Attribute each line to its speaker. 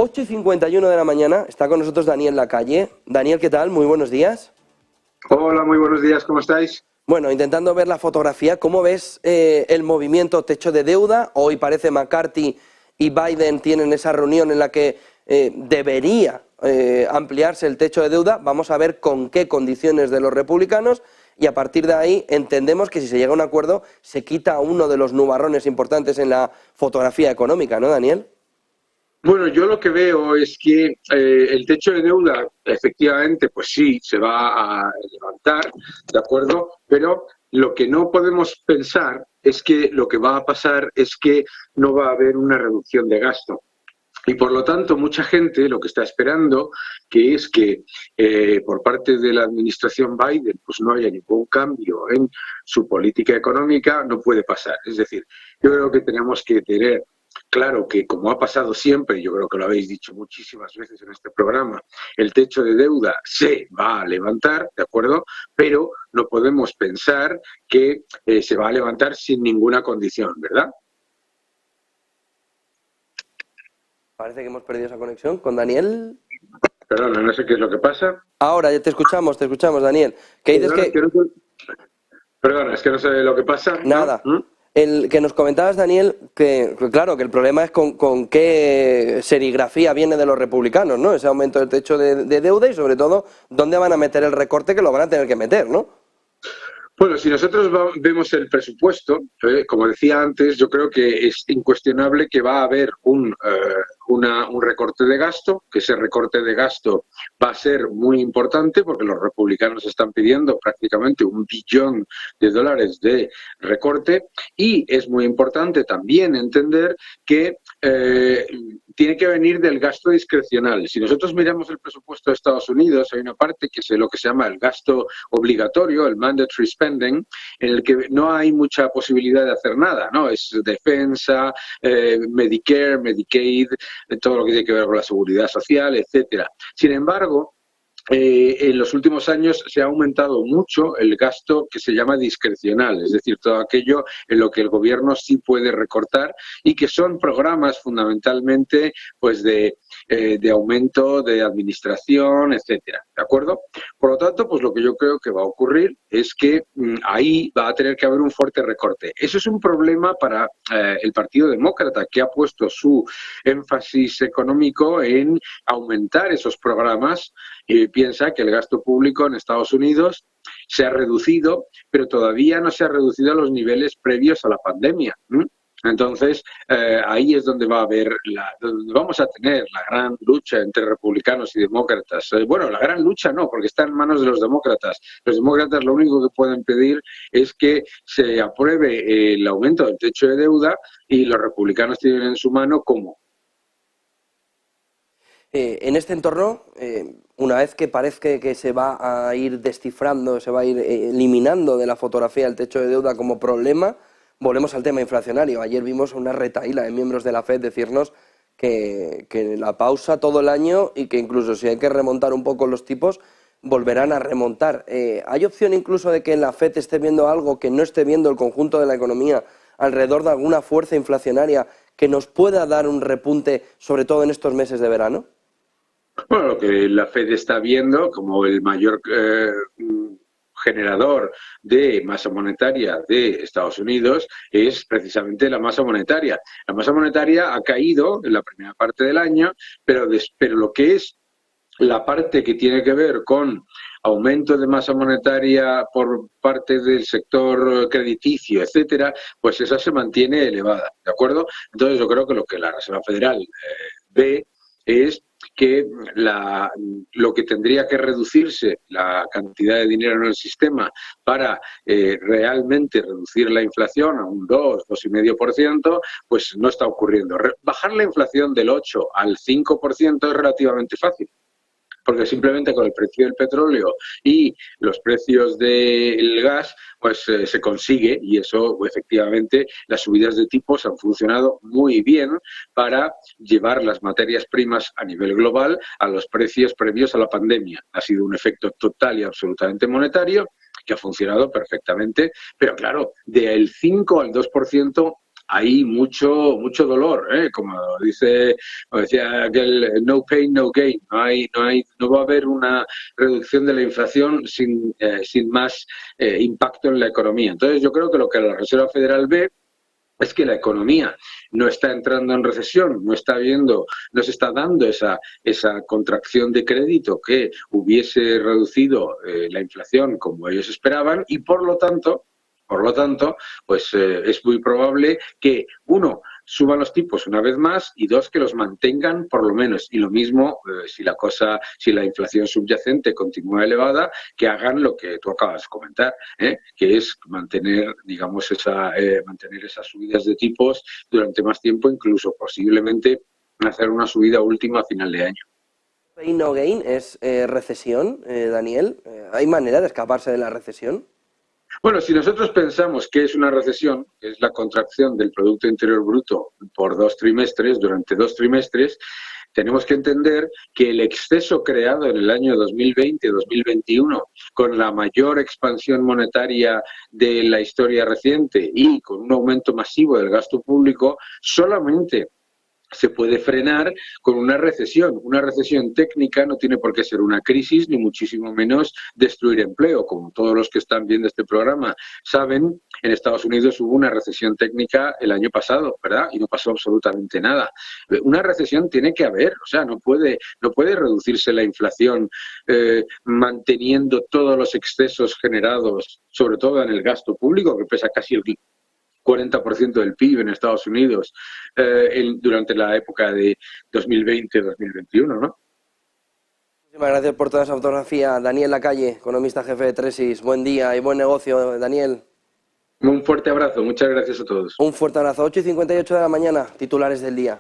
Speaker 1: 8:51 de la mañana, está con nosotros Daniel Lacalle. Daniel, ¿qué tal? Muy buenos días.
Speaker 2: Hola, muy buenos días, ¿cómo estáis?
Speaker 1: Bueno, intentando ver la fotografía, ¿cómo ves el movimiento techo de deuda? Hoy parece McCarthy y Biden tienen esa reunión en la que debería ampliarse el techo de deuda. Vamos a ver con qué condiciones de los republicanos y a partir de ahí entendemos que si se llega a un acuerdo se quita uno de los nubarrones importantes en la fotografía económica, ¿no, Daniel?
Speaker 2: Bueno, yo lo que veo es que el techo de deuda, efectivamente, pues sí, se va a levantar, ¿de acuerdo? Pero lo que no podemos pensar es que lo que va a pasar es que no va a haber una reducción de gasto. Y por lo tanto, mucha gente lo que está esperando que es que por parte de la administración Biden pues no haya ningún cambio en su política económica, no puede pasar. Es decir, yo creo que tenemos que tener claro que, como ha pasado siempre, yo creo que lo habéis dicho muchísimas veces en este programa, el techo de deuda se va a levantar, ¿de acuerdo? Pero no podemos pensar que se va a levantar sin ninguna condición, ¿verdad?
Speaker 1: Parece que hemos perdido esa conexión con Daniel.
Speaker 2: Perdón, no sé qué es lo que pasa.
Speaker 1: Ahora ya te escuchamos, Daniel. ¿Qué dices
Speaker 2: Perdona, es que no sé lo que pasa.
Speaker 1: Nada.
Speaker 2: ¿No?
Speaker 1: El que nos comentabas, Daniel, que claro, que el problema es con qué serigrafía viene de los republicanos, ¿no? Ese aumento del techo de deuda y sobre todo, dónde van a meter el recorte que lo van a tener que meter, ¿no?
Speaker 2: Bueno, si nosotros vemos el presupuesto, como decía antes, yo creo que es incuestionable que va a haber un recorte de gasto, que ese recorte de gasto va a ser muy importante porque los republicanos están pidiendo prácticamente $1 billón de recorte y es muy importante también entender que tiene que venir del gasto discrecional. Si nosotros miramos el presupuesto de Estados Unidos, hay una parte que es lo que se llama el gasto obligatorio, el mandatory spending, en el que no hay mucha posibilidad de hacer nada, ¿no? Es defensa, Medicare, Medicaid, todo lo que tiene que ver con la seguridad social, etcétera. Sin embargo, en los últimos años se ha aumentado mucho el gasto que se llama discrecional, es decir, todo aquello en lo que el gobierno sí puede recortar y que son programas fundamentalmente pues de aumento de administración, etcétera, ¿de acuerdo? Por lo tanto, pues lo que yo creo que va a ocurrir es que ahí va a tener que haber un fuerte recorte. Eso es un problema para el Partido Demócrata, que ha puesto su énfasis económico en aumentar esos programas. Piensa que el gasto público en Estados Unidos se ha reducido, pero todavía no se ha reducido a los niveles previos a la pandemia. Entonces, ahí es donde donde vamos a tener la gran lucha entre republicanos y demócratas. Bueno, la gran lucha no, porque está en manos de los demócratas. Los demócratas lo único que pueden pedir es que se apruebe el aumento del techo de deuda y los republicanos tienen en su mano cómo.
Speaker 1: En este entorno, una vez que parezca que se va a ir descifrando, se va a ir eliminando de la fotografía el techo de deuda como problema, volvemos al tema inflacionario. Ayer vimos una retahíla de miembros de la FED decirnos que la pausa todo el año y que incluso si hay que remontar un poco los tipos, volverán a remontar. ¿Hay opción incluso de que la FED esté viendo algo que no esté viendo el conjunto de la economía alrededor de alguna fuerza inflacionaria que nos pueda dar un repunte, sobre todo en estos meses de verano?
Speaker 2: Bueno, lo que la FED está viendo como el mayor generador de masa monetaria de Estados Unidos es precisamente la masa monetaria. La masa monetaria ha caído en la primera parte del año, pero lo que es la parte que tiene que ver con aumento de masa monetaria por parte del sector crediticio, etcétera, pues esa se mantiene elevada, ¿de acuerdo? Entonces yo creo que lo que la Reserva Federal ve es que lo que tendría que reducirse la cantidad de dinero en el sistema para realmente reducir la inflación a un 2, 2,5%, pues no está ocurriendo. Bajar la inflación del 8 al 5% es relativamente fácil, porque simplemente con el precio del petróleo y los precios del gas, pues se consigue, y eso efectivamente las subidas de tipos han funcionado muy bien para llevar las materias primas a nivel global a los precios previos a la pandemia. Ha sido un efecto total y absolutamente monetario que ha funcionado perfectamente, pero claro, del 5 al 2% hay mucho dolor, como decía aquel, no pain, no gain. No va a haber una reducción de la inflación sin más impacto en la economía. Entonces, yo creo que lo que la Reserva Federal ve es que la economía no está entrando en recesión, no se está dando esa contracción de crédito que hubiese reducido la inflación como ellos esperaban, y por lo tanto, pues es muy probable que, uno, suban los tipos una vez más, y dos, que los mantengan por lo menos. Y lo mismo, si la inflación subyacente continúa elevada, que hagan lo que tú acabas de comentar, que es mantener, digamos, mantener esas subidas de tipos durante más tiempo, incluso posiblemente hacer una subida última a final de año.
Speaker 1: Pain no gain es recesión, Daniel. ¿Hay manera de escaparse de la recesión?
Speaker 2: Bueno, si nosotros pensamos que es una recesión, que es la contracción del Producto Interior Bruto por 2 trimestres, durante 2 trimestres, tenemos que entender que el exceso creado en el año 2020-2021, con la mayor expansión monetaria de la historia reciente y con un aumento masivo del gasto público, solamente se puede frenar con una recesión. Una recesión técnica no tiene por qué ser una crisis, ni muchísimo menos destruir empleo. Como todos los que están viendo este programa saben, en Estados Unidos hubo una recesión técnica el año pasado, ¿verdad? Y no pasó absolutamente nada. Una recesión tiene que haber, o sea, no puede reducirse la inflación manteniendo todos los excesos generados, sobre todo en el gasto público, que pesa casi el 40% del PIB en Estados Unidos durante la época de 2020-2021, ¿no?
Speaker 1: Muchísimas gracias por toda esa fotografía. Daniel Lacalle, economista jefe de Tresis. Buen día y buen negocio, Daniel.
Speaker 2: Un fuerte abrazo, muchas gracias a todos.
Speaker 1: Un fuerte abrazo. 8:58 de la mañana, titulares del día.